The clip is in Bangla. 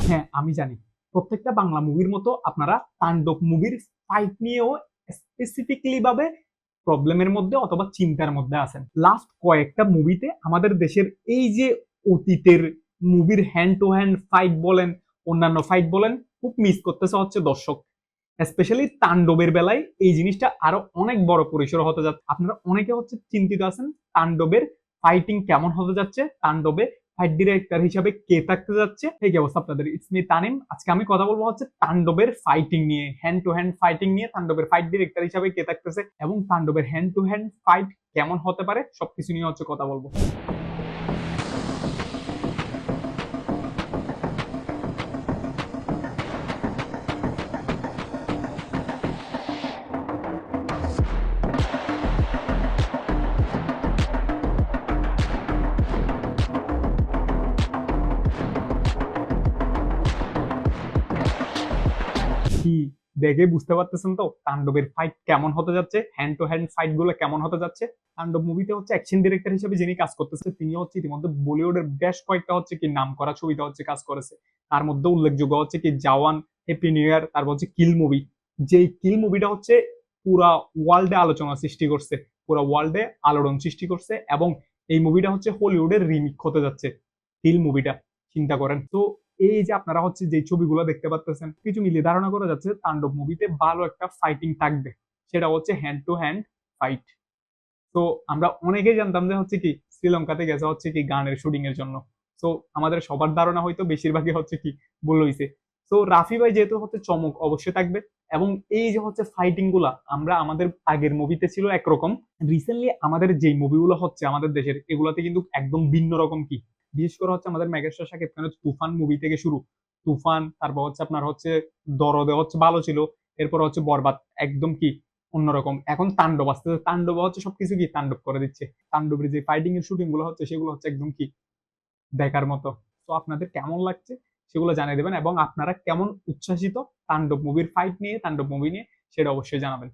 হ্যাঁ, আমি জানি প্রত্যেকটা বাংলা মুভির মতো আপনারা তাণ্ডব মুভির ফাইট নিয়েও স্পেসিফিকলি ভাবে প্রবলেমের মধ্যে অথবা চিন্তার মধ্যে আছেন। লাস্ট কয়েকটা মুভিতে আমাদের দেশের এই যে অতীতের মুভির হ্যান্ড টু হ্যান্ড ফাইট বলেন, অন্যান্য ফাইট বলেন, খুব মিস করতেছে হচ্ছে দর্শক। স্পেশালি তাণ্ডবের বেলায় এই জিনিসটা আরো অনেক বড় পরিসর হতে যাচ্ছে। আপনারা অনেকে হচ্ছে চিন্তিত আছেন তাণ্ডবের ফাইটিং কেমন হতে যাচ্ছে, তাণ্ডবে ফাইট ডিরেক্টর হিসাবে কে থাকতে যাচ্ছে। এই অবস্থা আপনাদের, ইটস মি তানিম। আজকে আমি কথা বলবো হচ্ছে তাণ্ডবের ফাইটিং নিয়ে, হ্যান্ড টু হ্যান্ড ফাইটিং নিয়ে, তাণ্ডবের ফাইট ডিরেক্টর হিসাবে কে থাকতেছে এবং তাণ্ডবের হ্যান্ড টু হ্যান্ড ফাইট কেমন হতে পারে, সবকিছু নিয়ে হচ্ছে কথা বলবো। কি দেখে বুঝতে পারতেছেন তো তাণ্ডবের ফাইট কেমন হতে যাচ্ছে, হ্যান্ড টু হ্যান্ড ফাইট গুলো কেমন হতে যাচ্ছে। তাণ্ডব মুভিতে হচ্ছে অ্যাকশন ডিরেক্টর হিসেবে যিনি কাজ করতেছে তিনি হচ্ছে ইতিমধ্যে বলিউডের বেশ কয়েকটা হচ্ছে কি নাম করা ছবিতে হচ্ছে কাজ করেছে। তার মধ্যে উল্লেখযোগ্য হচ্ছে কি জওয়ান, হ্যাপি নিউ ইয়ার, তারপর হচ্ছে কিল মুভি। যে কিল মুভিটা হচ্ছে পুরা ওয়ার্ল্ডে আলোচনা সৃষ্টি করছে, পুরা ওয়ার্ল্ডে আলোড়ন সৃষ্টি করছে এবং এই মুভিটা হচ্ছে হলিউডের রিমিক হতে যাচ্ছে কিল মুভিটা। চিন্তা করেন তো, এই যে আপনারা হচ্ছে যে ছবিগুলো দেখতে পাচ্ছেন, কিছু মিলিয়ে ধারণা করা যাচ্ছে তাণ্ডব মুভিতে ভালো একটা ফাইটিং থাকবে, সেটা হচ্ছে হ্যান্ড টু হ্যান্ড ফাইট। তো আমরা অনেকেই জানতাম যে হচ্ছে কি শ্রীলঙ্কাতে গেছে হচ্ছে কি গানের শুটিং এর জন্য। তো আমাদের সবার ধারণা হয়তো বেশিরভাগই হচ্ছে কি ভুল হয়েছে। তো রাফি ভাই যেহেতু হচ্ছে চমক অবশ্যই থাকবে এবং এই যে হচ্ছে ফাইটিং গুলা আমরা আমাদের আগের মুভিতে ছিল একরকম, রিসেন্টলি আমাদের যেই মুভিগুলো হচ্ছে আমাদের দেশের এগুলাতে কিন্তু একদম ভিন্ন রকম। কি বিশেষ করে হচ্ছে আমাদের মেগাস্টার শাকিব খানের তুফান মুভি থেকে শুরু, তুফান, তারপর হচ্ছে আপনার হচ্ছে দরদে হচ্ছে ভালো ছিল, এরপর হচ্ছে বরবাদ একদম কি অন্যরকম। এখন তাণ্ডব আসতেছে, তাণ্ডব হচ্ছে সবকিছু কি তাণ্ডব করে দিচ্ছে। তাণ্ডবের যে ফাইটিং এর শুটিং গুলো হচ্ছে সেগুলো হচ্ছে একদম কি দেখার মতো। তো আপনাদের কেমন লাগছে সেগুলো জানিয়ে দেবেন এবং আপনারা কেমন উচ্ছ্বাসিত তাণ্ডব মুভির ফাইট নিয়ে, তাণ্ডব মুভি নিয়ে, সেটা অবশ্যই জানাবেন।